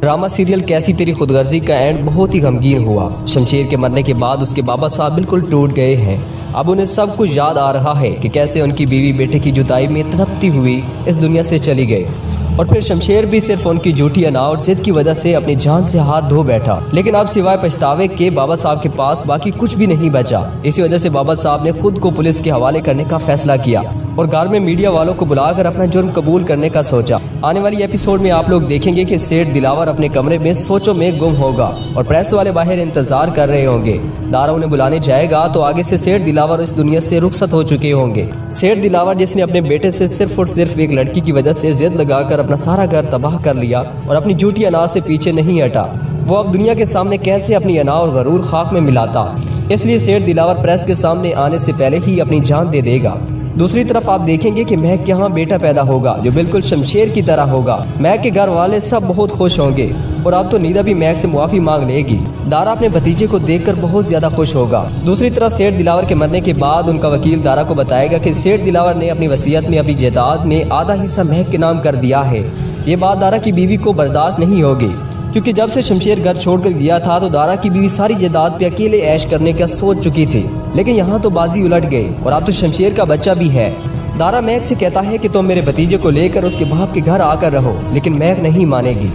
Drama serial कैसी तेरी खुदगर्जी का एंड बहुत ही गमगीन हुआ। शमशेर के मरने के बाद उसके बाबा साहब बिल्कुल टूट गए हैं। अब उन्हें सब कुछ याद आ रहा है कि कैसे उनकी बीवी बेटे की जुदाई में तड़पती हुई इस दुनिया से चली गई, और फिर शमशेर भी सिर्फ उनकी झूठी अना और जिद की वजह से अपनी जान से हाथ धो बैठा। लेकिन अब सिवाय पछतावे के बाबा साहब के पास बाकी कुछ भी नहीं बचा। इसी वजह से बाबा साहब ने खुद को पुलिस के हवाले करने का फैसला किया और घर में मीडिया वालों को बुलाकर अपना जुर्म कबूल करने का सोचा। आने वाली एपिसोड में आप लोग देखेंगे कि सेठ दिलावर अपने कमरे में सोचों में गुम होगा और प्रेस वाले बाहर इंतजार कर रहे होंगे। दारा उन्हें बुलाने जाएगा तो आगे से सेठ दिलावर इस दुनिया से रुखसत हो चुके होंगे। सेठ दिलावर जिसने अपने बेटे से सिर्फ और सिर्फ एक लड़की की वजह से जिद लगाकर अपना सारा घर तबाह कर लिया और अपनी झूठी अना से पीछे नहीं हटा, वो अब दुनिया के सामने कैसे अपनी अना और गरूर खाक में मिलाता। इसलिए सेठ दिलावर प्रेस के सामने आने से पहले ही अपनी जान दे देगा। दूसरी तरफ आप देखेंगे कि महक के यहाँ बेटा पैदा होगा जो बिल्कुल शमशेर की तरह होगा। महक के घर वाले सब बहुत खुश होंगे और अब तो नीदा भी महक से मुआफ़ी मांग लेगी। दारा अपने भतीजे को देखकर बहुत ज़्यादा खुश होगा। दूसरी तरफ सेठ दिलावर के मरने के बाद उनका वकील दारा को बताएगा कि सेठ दिलावर ने अपनी वसीयत में अपनी जायदाद में आधा हिस्सा महक के नाम कर दिया है। ये बात दारा की बीवी को बर्दाश्त नहीं होगी, क्योंकि जब से शमशेर घर छोड़कर गया था तो दारा की बीवी सारी जायदाद पे अकेले ऐश करने का सोच चुकी थी। लेकिन यहाँ तो बाजी उलट गई और अब तो शमशेर का बच्चा भी है। दारा महक से कहता है कि तुम मेरे भतीजे को लेकर उसके बाप के घर आकर रहो, लेकिन महक नहीं मानेगी।